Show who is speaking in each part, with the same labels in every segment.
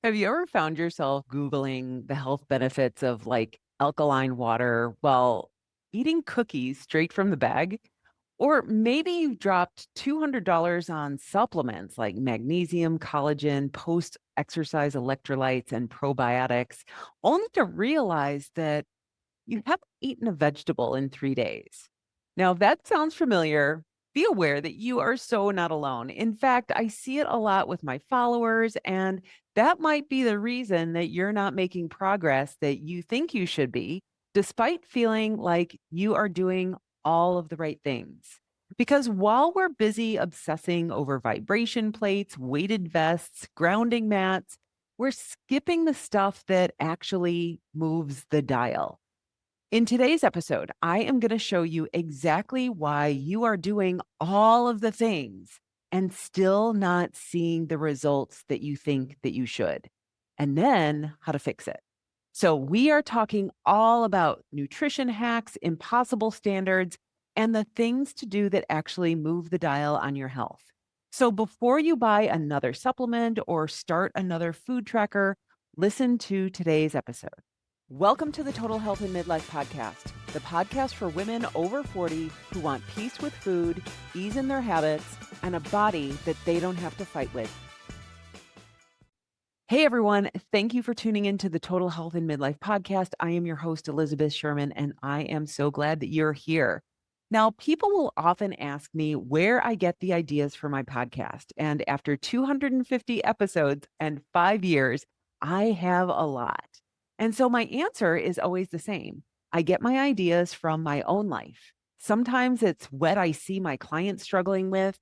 Speaker 1: Have you ever found yourself Googling the health benefits of like alkaline water while eating cookies straight from the bag? Or maybe you've dropped $200 on supplements like magnesium, collagen, post exercise electrolytes, and probiotics, only to realize that you haven't eaten a vegetable in 3 days. Now, if that sounds familiar, be aware that you are so not alone. In fact, I see it a lot with my followers, and that might be the reason that you're not making progress that you think you should be, despite feeling like you are doing all of the right things. Because while we're busy obsessing over vibration plates, weighted vests, grounding mats, we're skipping the stuff that actually moves the dial. In today's episode, I am going to show you exactly why you are doing all of the things and still not seeing the results that you think that you should, and then how to fix it. So, we are talking all about nutrition hacks, impossible standards, and the things to do that actually move the dial on your health. So, before you buy another supplement or start another food tracker, listen to today's episode. Welcome to the Total Health and Midlife Podcast, the podcast for women over 40 who want peace with food, ease in their habits, and a body that they don't have to fight with. Hey everyone, thank you for tuning into the Total Health and Midlife Podcast. I am your host, Elizabeth Sherman, and I am so glad that you're here. Now, people will often ask me where I get the ideas for my podcast. And after 250 episodes and 5 years, I have a lot. And so my answer is always the same. I get my ideas from my own life. Sometimes it's what I see my clients struggling with.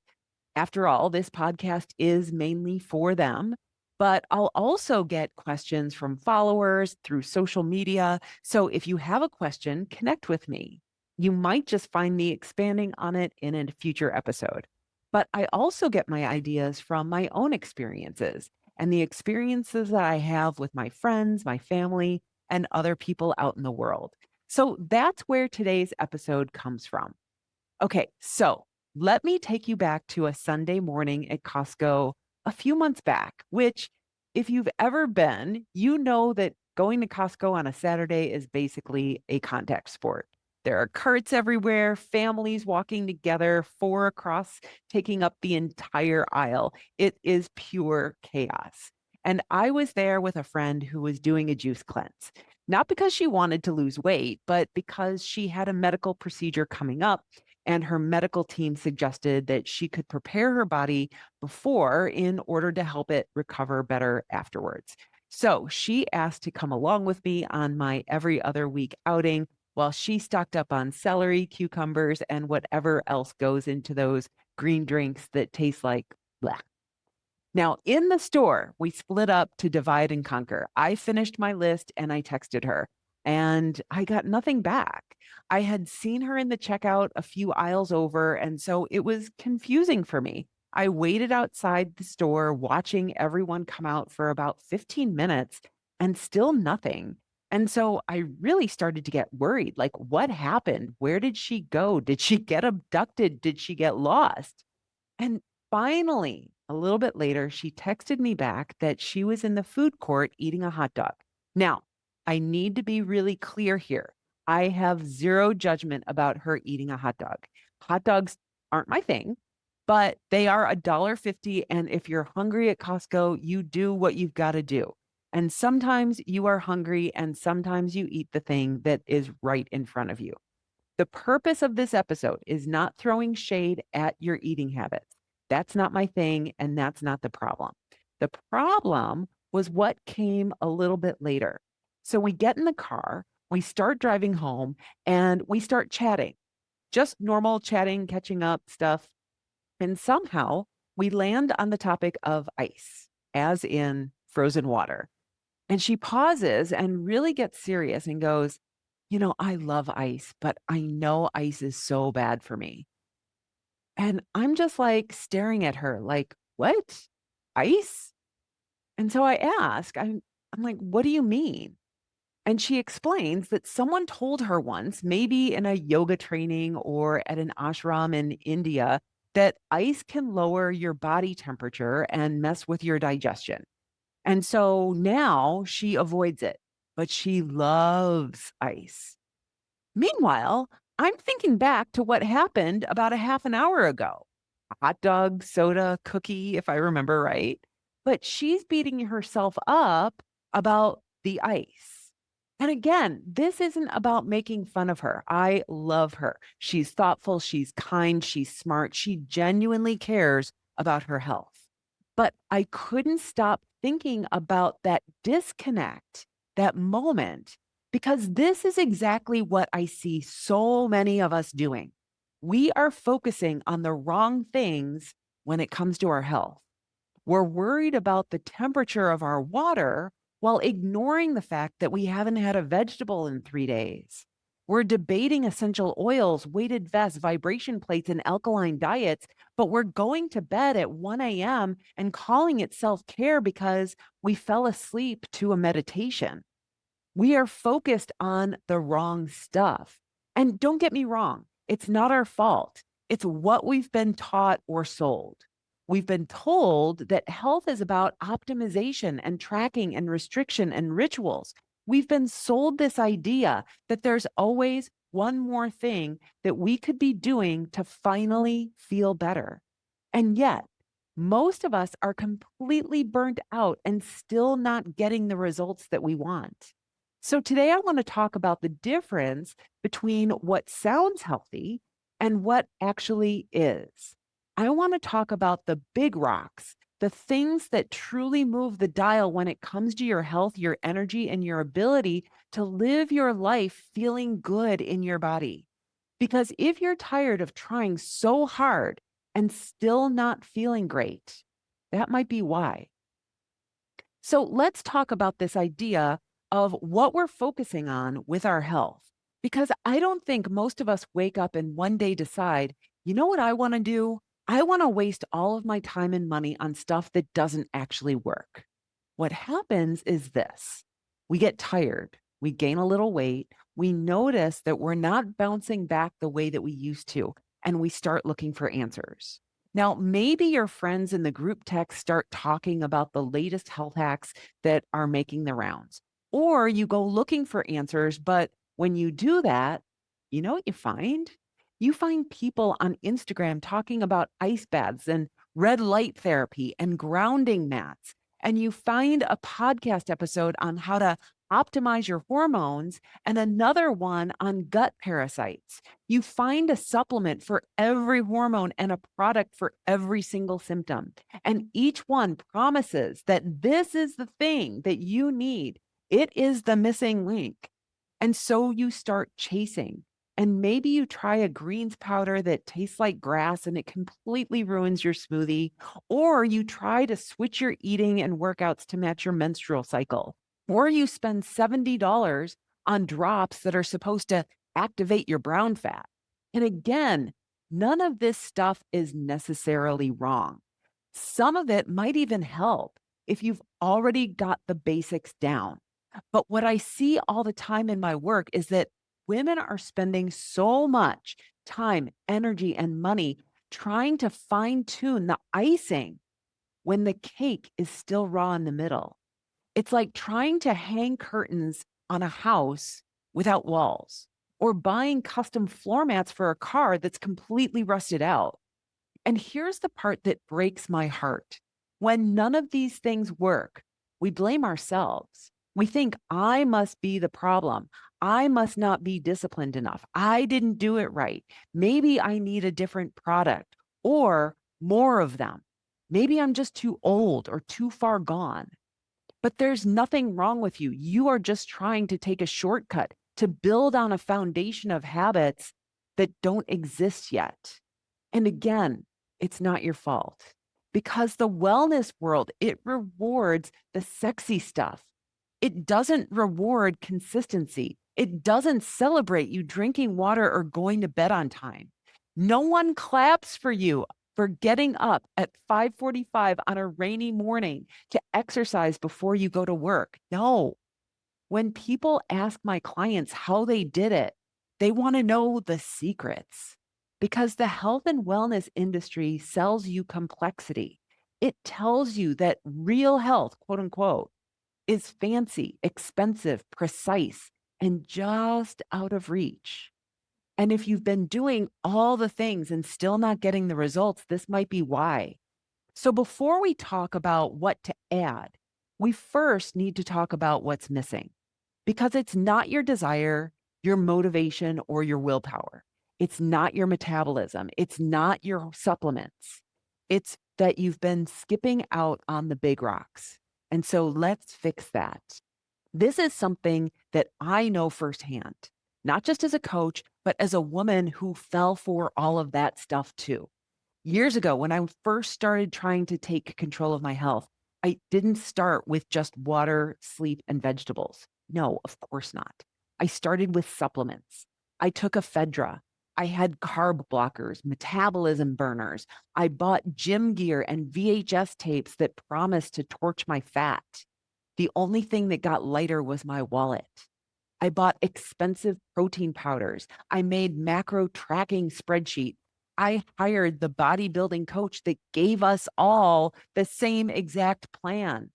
Speaker 1: After all, this podcast is mainly for them, but I'll also get questions from followers through social media. So if you have a question, connect with me. You might just find me expanding on it in a future episode. But I also get my ideas from my own experiences and the experiences that I have with my friends, my family, and other people out in the world. So that's where today's episode comes from. Okay, so let me take you back to a Sunday morning at Costco a few months back, which, if you've ever been, you know that going to Costco on a Saturday is basically a contact sport. There are carts everywhere, families walking together, four across, taking up the entire aisle. It is pure chaos. And I was there with a friend who was doing a juice cleanse, not because she wanted to lose weight, but because she had a medical procedure coming up and her medical team suggested that she could prepare her body before in order to help it recover better afterwards. So she asked to come along with me on my every other week outing while she stocked up on celery, cucumbers, and whatever else goes into those green drinks that taste like bleh. Now, in the store, we split up to divide and conquer. I finished my list and I texted her, and I got nothing back. I had seen her in the checkout a few aisles over, and so it was confusing for me. I waited outside the store watching everyone come out for about 15 minutes and still nothing. And so I really started to get worried. Like, what happened? Where did she go? Did she get abducted? Did she get lost? And finally, a little bit later, she texted me back that she was in the food court eating a hot dog. Now, I need to be really clear here. I have zero judgment about her eating a hot dog. Hot dogs aren't my thing, but they are $1.50. And if you're hungry at Costco, you do what you've got to do. And sometimes you are hungry and sometimes you eat the thing that is right in front of you. The purpose of this episode is not throwing shade at your eating habits. That's not my thing, and that's not the problem. The problem was what came a little bit later. So we get in the car, we start driving home, and we start chatting, just normal chatting, catching up stuff. And somehow we land on the topic of ice, as in frozen water. And she pauses and really gets serious and goes, I love ice, but I know ice is so bad for me. And I'm just like staring at her, like, what? Ice? And so I ask, I'm like, what do you mean? And she explains that someone told her once, maybe in a yoga training or at an ashram in India, that ice can lower your body temperature and mess with your digestion. And so now she avoids it, but she loves ice. Meanwhile, I'm thinking back to what happened about a half an hour ago. A hot dog, soda, cookie, if I remember right. But she's beating herself up about the ice. And again, this isn't about making fun of her. I love her. She's thoughtful, she's kind, she's smart, she genuinely cares about her health. But I couldn't stop thinking about that disconnect, that moment, because this is exactly what I see so many of us doing. We are focusing on the wrong things when it comes to our health. We're worried about the temperature of our water while ignoring the fact that we haven't had a vegetable in 3 days. We're debating essential oils, weighted vests, vibration plates, and alkaline diets, but we're going to bed at 1 a.m. and calling it self care because we fell asleep to a meditation. We are focused on the wrong stuff. And don't get me wrong, it's not our fault. It's what we've been taught or sold. We've been told that health is about optimization and tracking and restriction and rituals. We've been sold this idea that there's always one more thing that we could be doing to finally feel better. And yet, most of us are completely burnt out and still not getting the results that we want. So, today I want to talk about the difference between what sounds healthy and what actually is. I want to talk about the big rocks, the things that truly move the dial when it comes to your health, your energy, and your ability to live your life feeling good in your body. Because if you're tired of trying so hard and still not feeling great, that might be why. So let's talk about this idea of what we're focusing on with our health. Because I don't think most of us wake up and one day decide, you know what I want to do? I want to waste all of my time and money on stuff that doesn't actually work. What happens is this: we get tired, we gain a little weight, we notice that we're not bouncing back the way that we used to, and we start looking for answers. Now, maybe your friends in the group text start talking about the latest health hacks that are making the rounds, or you go looking for answers. But when you do that, you know what you find? You find people on Instagram talking about ice baths and red light therapy and grounding mats. And you find a podcast episode on how to optimize your hormones and another one on gut parasites. You find a supplement for every hormone and a product for every single symptom. And each one promises that this is the thing that you need. It is the missing link. And so you start chasing. And maybe you try a greens powder that tastes like grass and it completely ruins your smoothie. Or you try to switch your eating and workouts to match your menstrual cycle. Or you spend $70 on drops that are supposed to activate your brown fat. And again, none of this stuff is necessarily wrong. Some of it might even help if you've already got the basics down. But what I see all the time in my work is that women are spending so much time, energy, and money trying to fine tune the icing when the cake is still raw in the middle. It's like trying to hang curtains on a house without walls, or buying custom floor mats for a car that's completely rusted out. And here's the part that breaks my heart. When none of these things work, we blame ourselves. We think, I must be the problem. I must not be disciplined enough. I didn't do it right. Maybe I need a different product or more of them. Maybe I'm just too old or too far gone. But there's nothing wrong with you. You are just trying to take a shortcut to build on a foundation of habits that don't exist yet. And again, it's not your fault because the wellness world, it rewards the sexy stuff. It doesn't reward consistency. It doesn't celebrate you drinking water or going to bed on time. No one claps for you for getting up at 5:45 on a rainy morning to exercise before you go to work. No. When people ask my clients how they did it, they want to know the secrets because the health and wellness industry sells you complexity. It tells you that real health, quote unquote, is fancy, expensive, precise, and just out of reach. And if you've been doing all the things and still not getting the results, this might be why. So before we talk about what to add, we first need to talk about what's missing because it's not your desire, your motivation, or your willpower. It's not your metabolism. It's not your supplements. It's that you've been skipping out on the big rocks. And so let's fix that. This is something that I know firsthand, not just as a coach, but as a woman who fell for all of that stuff too. Years ago, when I first started trying to take control of my health, I didn't start with just water, sleep, and vegetables. No, of course not. I started with supplements. I took ephedra. I had carb blockers, metabolism burners. I bought gym gear and VHS tapes that promised to torch my fat. The only thing that got lighter was my wallet. I bought expensive protein powders. I made macro tracking spreadsheets. I hired the bodybuilding coach that gave us all the same exact plan,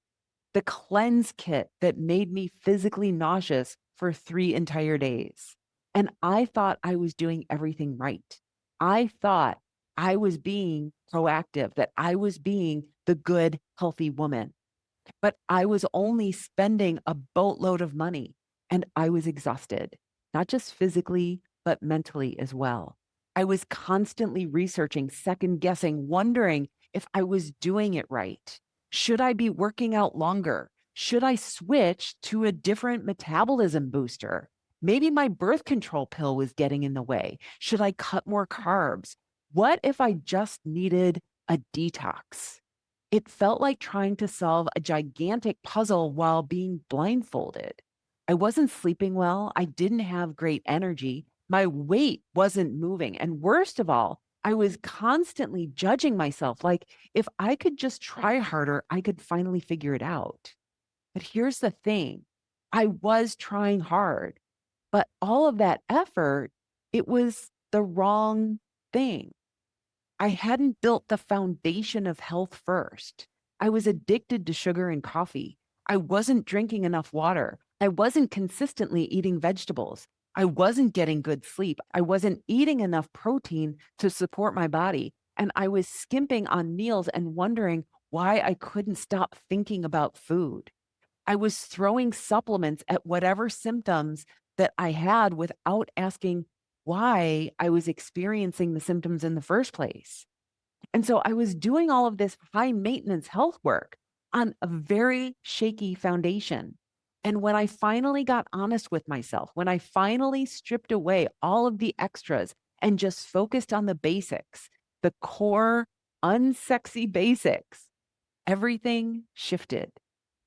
Speaker 1: the cleanse kit that made me physically nauseous for 3 entire days. And I thought I was doing everything right. I thought I was being proactive, that I was being the good, healthy woman. But I was only spending a boatload of money and I was exhausted, not just physically, but mentally as well. I was constantly researching, second guessing, wondering if I was doing it right. Should I be working out longer? Should I switch to a different metabolism booster? Maybe my birth control pill was getting in the way. Should I cut more carbs? What if I just needed a detox? It felt like trying to solve a gigantic puzzle while being blindfolded. I wasn't sleeping well. I didn't have great energy. My weight wasn't moving. And worst of all, I was constantly judging myself like if I could just try harder, I could finally figure it out. But here's the thing, I was trying hard, but all of that effort, it was the wrong thing. I hadn't built the foundation of health first. I was addicted to sugar and coffee. I wasn't drinking enough water. I wasn't consistently eating vegetables. I wasn't getting good sleep. I wasn't eating enough protein to support my body. And I was skimping on meals and wondering why I couldn't stop thinking about food. I was throwing supplements at whatever symptoms that I had without asking why I was experiencing the symptoms in the first place. And so I was doing all of this high maintenance health work on a very shaky foundation. And when I finally got honest with myself, when I finally stripped away all of the extras and just focused on the basics, the core, unsexy basics, everything shifted.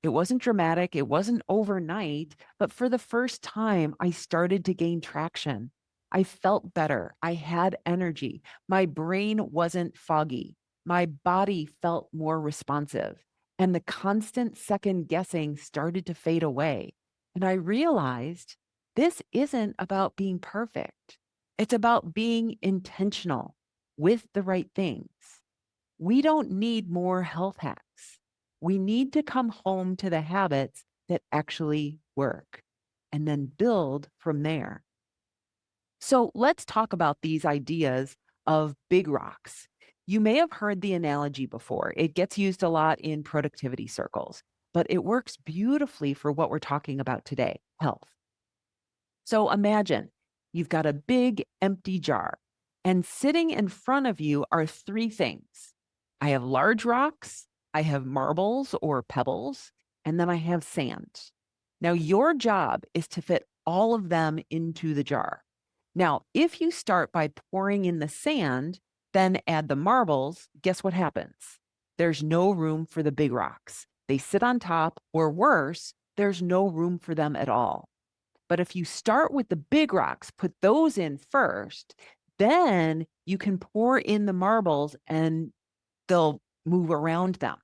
Speaker 1: It wasn't dramatic, it wasn't overnight, but for the first time, I started to gain traction. I felt better. I had energy. My brain wasn't foggy. My body felt more responsive. And the constant second guessing started to fade away. And I realized this isn't about being perfect, it's about being intentional with the right things. We don't need more health hacks. We need to come home to the habits that actually work and then build from there. So let's talk about these ideas of big rocks. You may have heard the analogy before. It gets used a lot in productivity circles, but it works beautifully for what we're talking about today, health. So imagine you've got a big empty jar, and sitting in front of you are three things. I have large rocks, I have marbles or pebbles, and then I have sand. Now, your job is to fit all of them into the jar. Now, if you start by pouring in the sand, then add the marbles, guess what happens? There's no room for the big rocks. They sit on top, or worse, there's no room for them at all. But if you start with the big rocks, put those in first, then you can pour in the marbles and they'll move around them.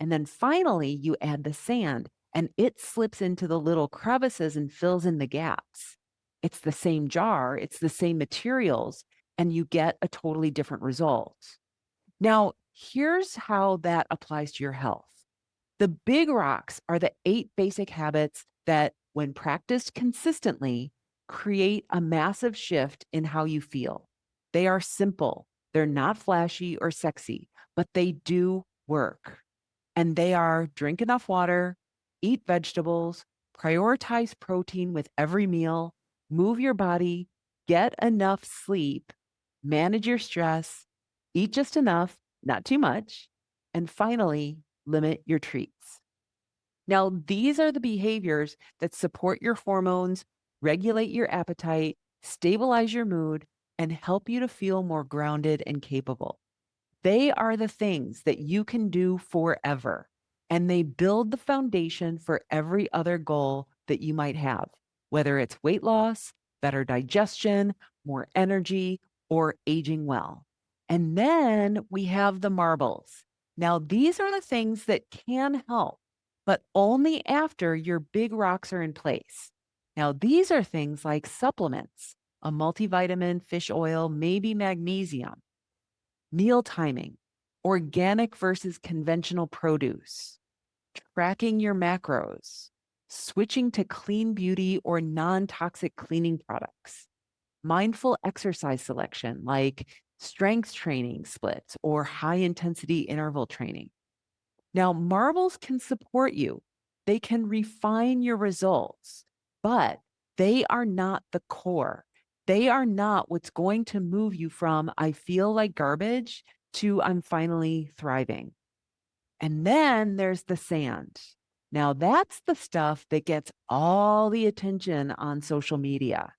Speaker 1: And then finally, you add the sand and it slips into the little crevices and fills in the gaps. It's the same jar, it's the same materials, and you get a totally different result. Now, Here's how that applies to your health. The big rocks are the 8 basic habits that, when practiced consistently, create a massive shift in how you feel. They are simple, they're not flashy or sexy, but they do work. And they are: drink enough water, eat vegetables, prioritize protein with every meal, move your body, get enough sleep, manage your stress, eat just enough, not too much, and finally, limit your treats. Now, these are the behaviors that support your hormones, regulate your appetite, stabilize your mood, and help you to feel more grounded and capable. They are the things that you can do forever, and they build the foundation for every other goal that you might have, whether it's weight loss, better digestion, more energy, or aging well. And then we have the marbles. Now, these are the things that can help, but only after your big rocks are in place. Now, these are things like supplements, a multivitamin, fish oil, maybe magnesium, meal timing, organic versus conventional produce, tracking your macros, switching to clean beauty or non toxic cleaning products, mindful exercise selection like strength training splits or high intensity interval training. Now, marbles can support you, they can refine your results, but they are not the core. They are not what's going to move you from "I feel like garbage" to "I'm finally thriving." And then there's the sand. Now, that's the stuff that gets all the attention on social media.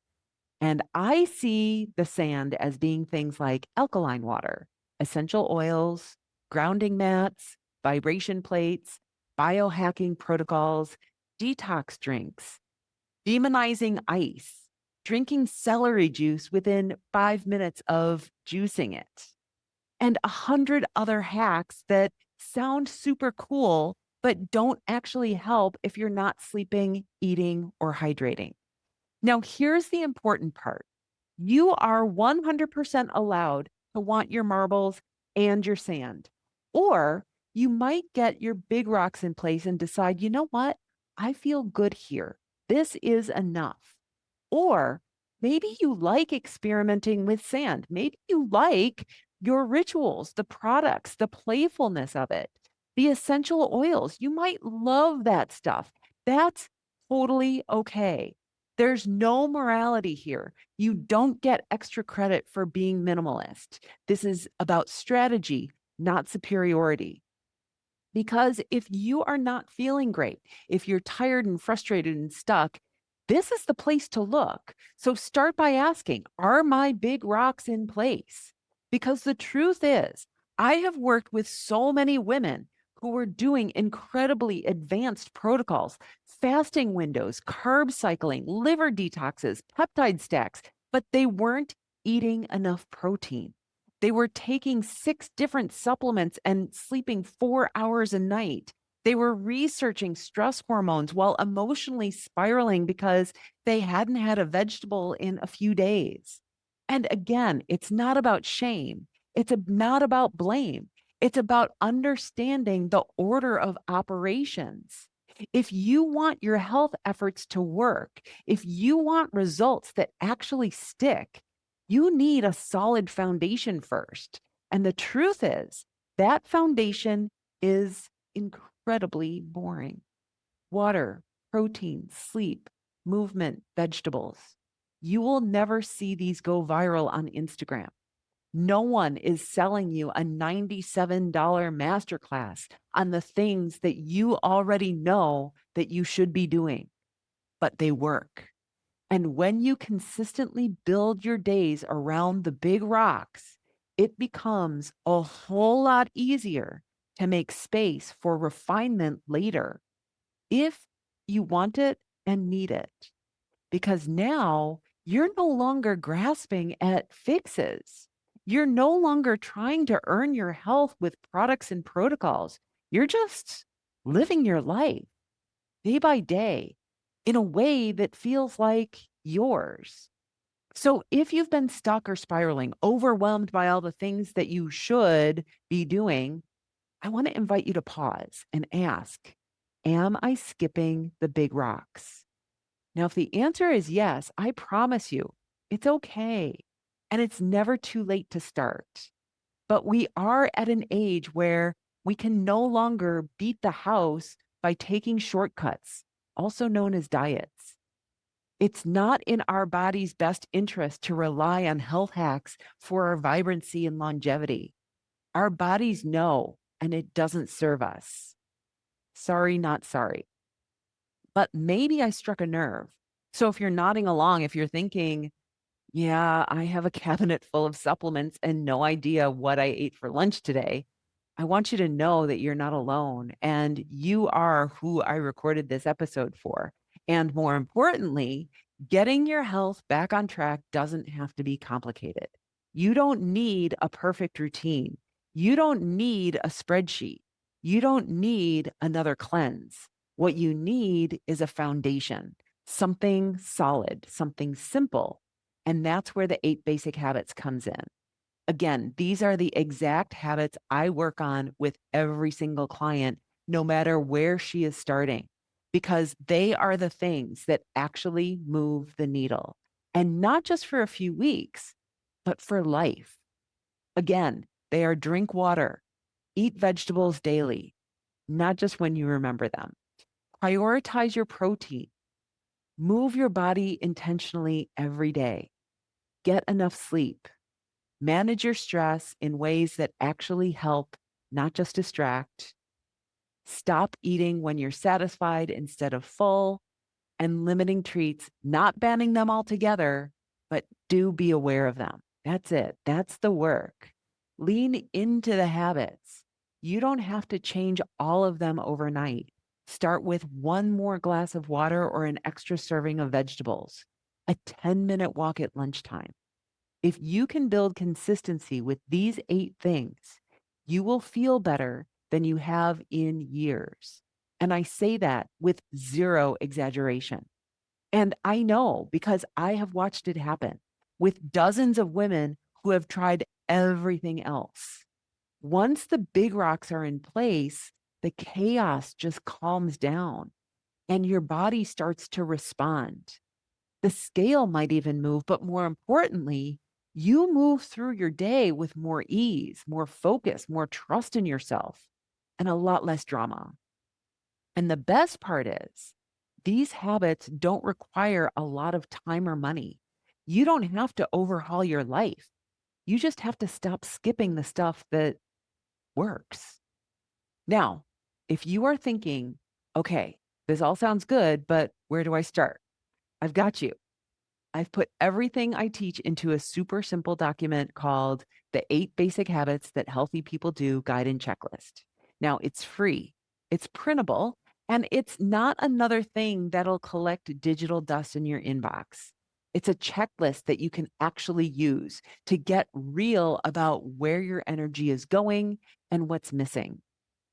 Speaker 1: And I see the sand as being things like alkaline water, essential oils, grounding mats, vibration plates, biohacking protocols, detox drinks, demonizing ice, drinking celery juice within 5 minutes of juicing it, and 100 other hacks that sound super cool, but don't actually help if you're not sleeping, eating, or hydrating. Now, here's the important part: you are 100% allowed to want your marbles and your sand. Or you might get your big rocks in place and decide, you know what? I feel good here. This is enough. Or maybe you like experimenting with sand. Maybe you like your rituals, the products, the playfulness of it, the essential oils. You might love that stuff. That's totally okay. There's no morality here. You don't get extra credit for being minimalist. This is about strategy, not superiority. Because if you are not feeling great, if you're tired and frustrated and stuck, this is the place to look. So start by asking, are my big rocks in place? Because the truth is, I have worked with so many women who were doing incredibly advanced protocols, fasting windows, carb cycling, liver detoxes, peptide stacks, but they weren't eating enough protein. They were taking 6 different supplements and sleeping 4 hours a night. They were researching stress hormones while emotionally spiraling because they hadn't had a vegetable in a few days. And again, it's not about shame. Not about blame. It's about understanding the order of operations. If you want your health efforts to work, if you want results that actually stick, you need a solid foundation first. And the truth is, that foundation is incredibly boring: water, protein, sleep, movement, vegetables. You will never see these go viral on Instagram. No one is selling you a $97 masterclass on the things that you already know that you should be doing, but they work. And when you consistently build your days around the big rocks, it becomes a whole lot easier to make space for refinement later if you want it and need it. Because now you're no longer grasping at fixes. You're no longer trying to earn your health with products and protocols. You're just living your life day by day in a way that feels like yours. So, if you've been stuck or spiraling, overwhelmed by all the things that you should be doing, I want to invite you to pause and ask, am I skipping the big rocks? Now, if the answer is yes, I promise you, it's okay. And it's never too late to start. But we are at an age where we can no longer beat the house by taking shortcuts, also known as diets. It's not in our body's best interest to rely on health hacks for our vibrancy and longevity. Our bodies know, and it doesn't serve us. Sorry, not sorry. But maybe I struck a nerve. So if you're nodding along, if you're thinking, yeah, I have a cabinet full of supplements and no idea what I ate for lunch today, I want you to know that you're not alone and you are who I recorded this episode for. And more importantly, getting your health back on track doesn't have to be complicated. You don't need a perfect routine. You don't need a spreadsheet. You don't need another cleanse. What you need is a foundation, something solid, something simple. And that's where the 8 basic habits comes in. Again, these are the exact habits I work on with every single client, no matter where she is starting, because they are the things that actually move the needle. And not just for a few weeks, but for life. Again, they are drink water, eat vegetables daily, not just when you remember them. Prioritize your protein, move your body intentionally every day, get enough sleep, manage your stress in ways that actually help, not just distract. Stop eating when you're satisfied instead of full, and limiting treats, not banning them altogether, but do be aware of them. That's it. That's the work. Lean into the habits. You don't have to change all of them overnight. Start with one more glass of water or an extra serving of vegetables, a 10-minute walk at lunchtime. If you can build consistency with these 8 things, you will feel better than you have in years. And I say that with zero exaggeration. And I know because I have watched it happen with dozens of women who have tried everything else. Once the big rocks are in place, the chaos just calms down and your body starts to respond. The scale might even move, but more importantly, you move through your day with more ease, more focus, more trust in yourself, and a lot less drama. And the best part is, these habits don't require a lot of time or money. You don't have to overhaul your life. You just have to stop skipping the stuff that works. Now, if you are thinking, okay, this all sounds good, but where do I start? I've got you. I've put everything I teach into a super simple document called the 8 Basic Habits That Healthy People Do Guide and Checklist. Now, it's free, it's printable, and it's not another thing that'll collect digital dust in your inbox. It's a checklist that you can actually use to get real about where your energy is going and what's missing.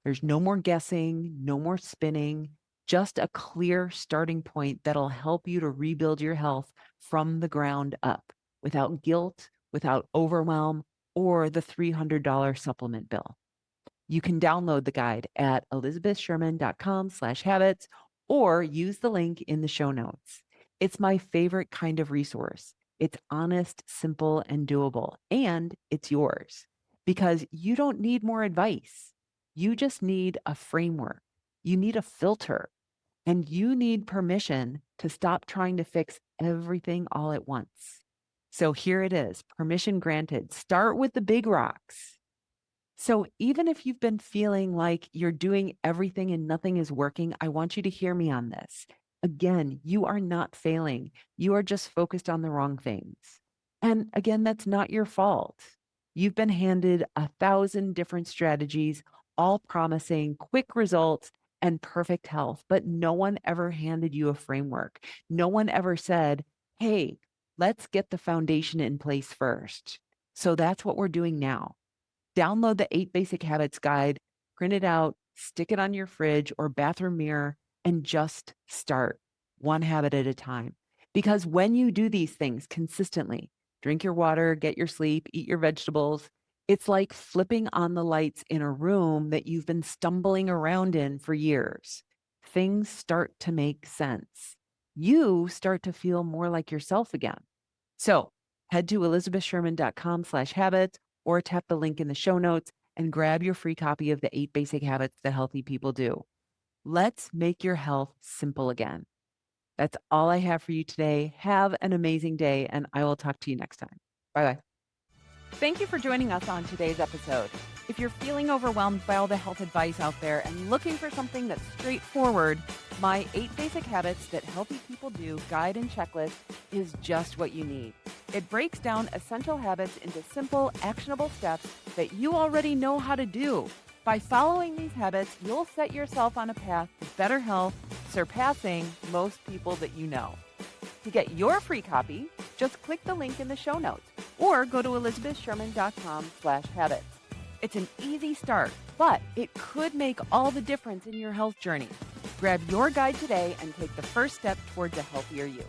Speaker 1: There's no more guessing, no more spinning, just a clear starting point that'll help you to rebuild your health from the ground up without guilt, without overwhelm, or the $300 supplement bill. You can download the guide at elizabethsherman.com/habits or use the link in the show notes. It's my favorite kind of resource. It's honest, simple, and doable, and it's yours because you don't need more advice. You just need a framework. You need a filter, and you need permission to stop trying to fix everything all at once. So here it is, permission granted. Start with the big rocks. So, even if you've been feeling like you're doing everything and nothing is working, I want you to hear me on this. Again, you are not failing. You are just focused on the wrong things. And again, that's not your fault. You've been handed 1,000 different strategies, all promising quick results and perfect health, but no one ever handed you a framework. No one ever said, hey, let's get the foundation in place first. So, that's what we're doing now. Download the 8 Basic Habits guide, print it out, stick it on your fridge or bathroom mirror, and just start one habit at a time. Because when you do these things consistently, drink your water, get your sleep, eat your vegetables, it's like flipping on the lights in a room that you've been stumbling around in for years. Things start to make sense. You start to feel more like yourself again. So head to elizabethsherman.com/habits or tap the link in the show notes and grab your free copy of the 8 Basic Habits That Healthy People Do. Let's make your health simple again. That's all I have for you today. Have an amazing day, and I will talk to you next time. Bye bye. Thank you for joining us on today's episode. If you're feeling overwhelmed by all the health advice out there and looking for something that's straightforward, my 8 Basic Habits That Healthy People Do guide and checklist is just what you need. It breaks down essential habits into simple, actionable steps that you already know how to do. By following these habits, you'll set yourself on a path to better health, surpassing most people that you know. To get your free copy, just click the link in the show notes or go to elizabethsherman.com/habits. It's an easy start, but it could make all the difference in your health journey. Grab your guide today and take the first step towards a healthier you.